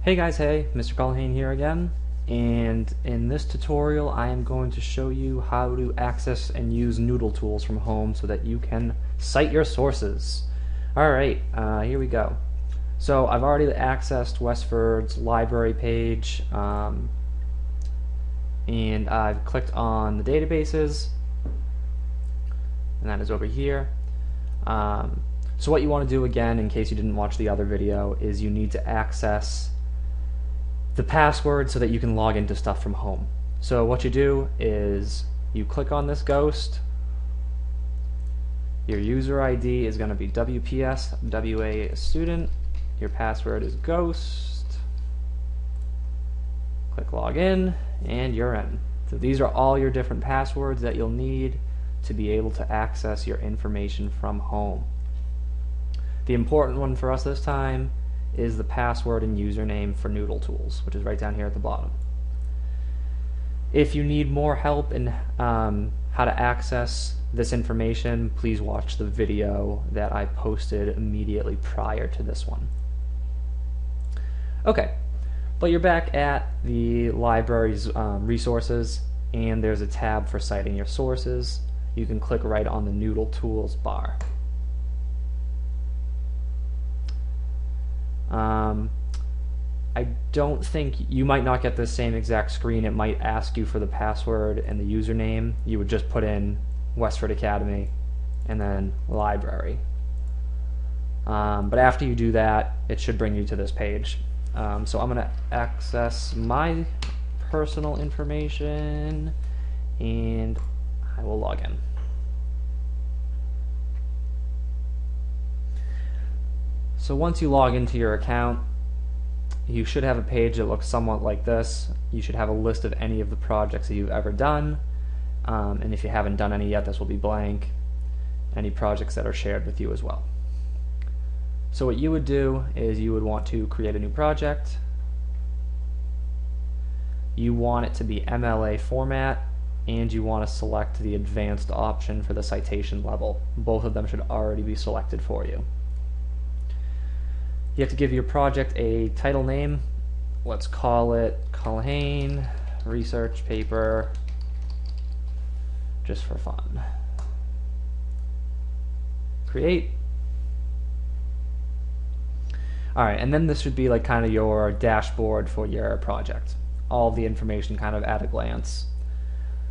Hey guys, hey, Mr. Culhane here again, and in this tutorial I am going to show you how to access and use Noodletools from home so that you can cite your sources. Alright, here we go. So I've already accessed Westford's library page, and I've clicked on the databases, and that is over here. So what you want to do again, in case you didn't watch the other video, is you need to access the password so that you can log into stuff from home. So what you do is you click on this ghost. Your user ID is going to be WPS WA student. Your password is ghost. Click login and you're in. So these are all your different passwords that you'll need to be able to access your information from home. The important one for us this time is the password and username for Noodletools, which is right down here at the bottom. If you need more help in how to access this information, please watch the video that I posted immediately prior to this one. Okay, but you're back at the library's resources, and there's a tab for citing your sources. You can click right on the Noodletools bar. I don't think you might not get the same exact screen. It might ask you for the password and the username. You would just put in Westford Academy and then library. But after you do that, it should bring you to this page. So I'm going to access my personal information and I will log in. So once you log into your account, you should have a page that looks somewhat like this. You should have a list of any of the projects that you've ever done, and if you haven't done any yet, this will be blank. Any projects that are shared with you as well. So what you would do is you would want to create a new project. You want it to be MLA format, and you want to select the advanced option for the citation level. Both of them should already be selected for you. You have to give your project a title name. Let's call it Culhane Research Paper, just for fun. Create. Alright, and then this should be like kind of your dashboard for your project. All the information kind of at a glance.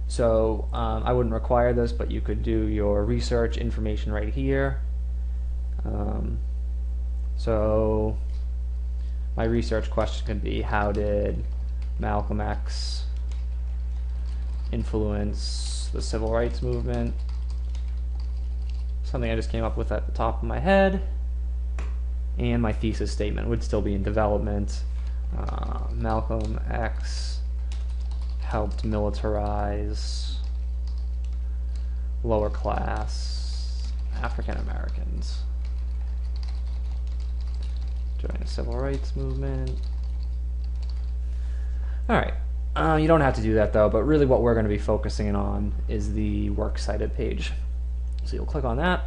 So I wouldn't require this, but you could do your research information right here. So my research question could be, how did Malcolm X influence the civil rights movement? Something I just came up with at the top of my head. And my thesis statement would still be in development. Malcolm X helped militarize lower class African Americans during the civil rights movement. Alright, you don't have to do that though, but really what we're going to be focusing on is the works cited page. So you'll click on that.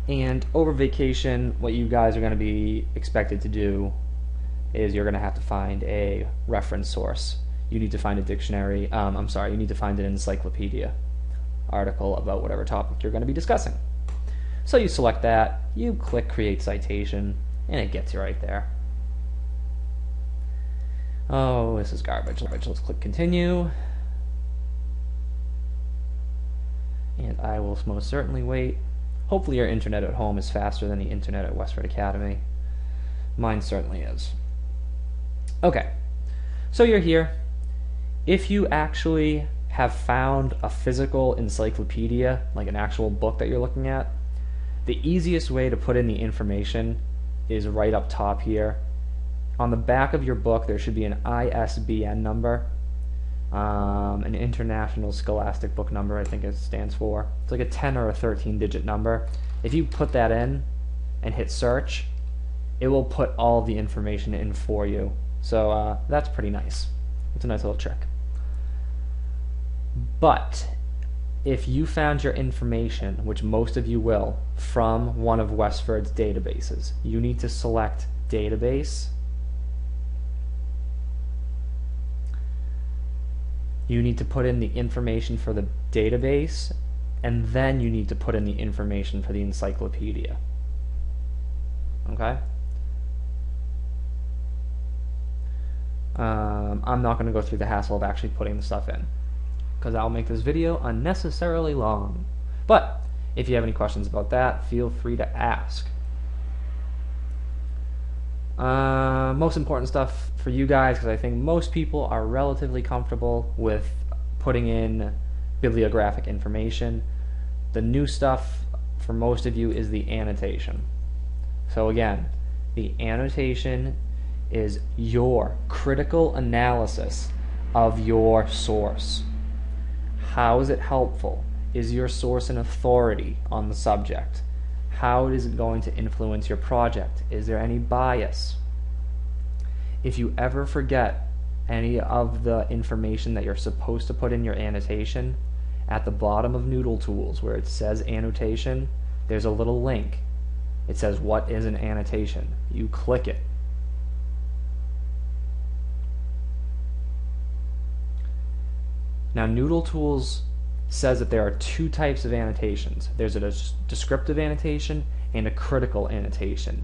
And over vacation, what you guys are going to be expected to do is you're going to have to find a reference source. You need to find a dictionary, you need to find an encyclopedia article about whatever topic you're going to be discussing. So you select that, you click Create Citation, and it gets you right there. Oh, this is garbage. Let's click Continue. And I will most certainly wait. Hopefully your internet at home is faster than the internet at Westford Academy. Mine certainly is. Okay, so you're here. If you actually have found a physical encyclopedia, like an actual book that you're looking at, the easiest way to put in the information is right up top here. On the back of your book there should be an ISBN number, an International Scholastic Book Number I think it stands for. It's like a 10 or a 13 digit number. If you put that in and hit search, it will put all the information in for you. So that's pretty nice. It's a nice little trick. But if you found your information, which most of you will, from one of Westford's databases, you need to select database, you need to put in the information for the database, and then you need to put in the information for the encyclopedia. Okay? I'm not going to go through the hassle of actually putting the stuff in, because I'll make this video unnecessarily long. But if you have any questions about that, feel free to ask. Most important stuff for you guys, because I think most people are relatively comfortable with putting in bibliographic information. The new stuff for most of you is the annotation. So again, the annotation is your critical analysis of your source. How is it helpful? Is your source an authority on the subject? How is it going to influence your project? Is there any bias? If you ever forget any of the information that you're supposed to put in your annotation, at the bottom of Noodletools where it says annotation, there's a little link. It says, what is an annotation? You click it. Now, Noodletools says that there are two types of annotations. There's a descriptive annotation and a critical annotation.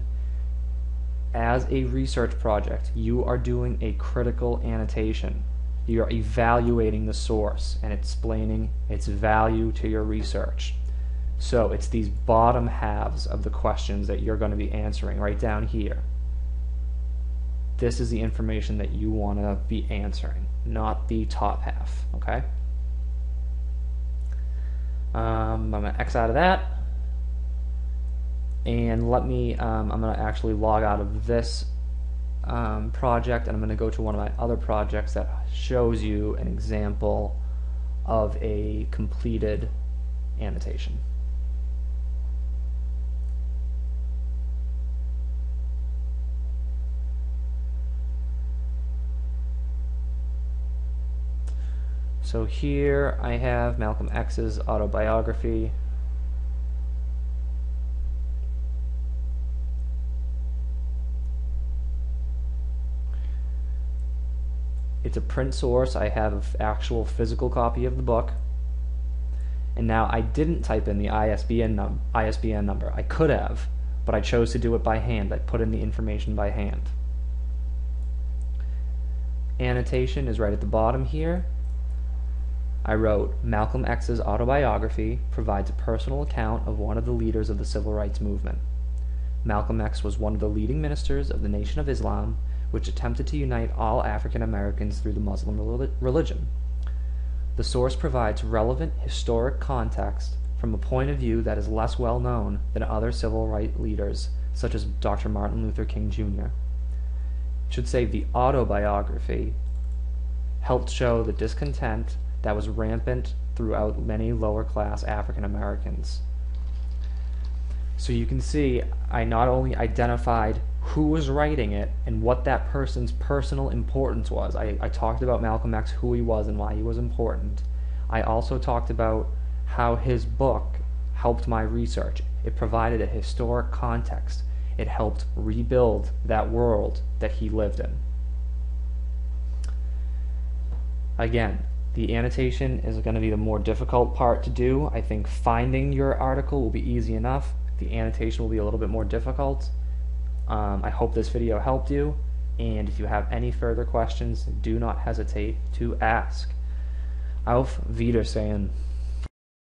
As a research project, you are doing a critical annotation. You are evaluating the source and explaining its value to your research. So it's these bottom halves of the questions that you're going to be answering right down here. This is the information that you want to be answering, not the top half, okay? I'm going to X out of that, and let me, I'm going to actually log out of this project, and I'm going to go to one of my other projects that shows you an example of a completed annotation. So here I have Malcolm X's autobiography. It's a print source. I have an actual physical copy of the book. And now I didn't type in the ISBN number. I could have, but I chose to do it by hand. I put in the information by hand. Annotation is right at the bottom here. I wrote, Malcolm X's autobiography provides a personal account of one of the leaders of the civil rights movement. Malcolm X was one of the leading ministers of the Nation of Islam, which attempted to unite all African Americans through the Muslim religion. The source provides relevant historic context from a point of view that is less well known than other civil rights leaders, such as Dr. Martin Luther King Jr. It should say the autobiography helped show the discontent that was rampant throughout many lower-class African Americans. So you can see I not only identified who was writing it and what that person's personal importance was. I talked about Malcolm X, who he was and why he was important. I also talked about how his book helped my research. It provided a historic context. It helped rebuild that world that he lived in. Again, the annotation is going to be the more difficult part to do. I think finding your article will be easy enough. The annotation will be a little bit more difficult. I hope this video helped you, and if you have any further questions, do not hesitate to ask. Auf Wiedersehen.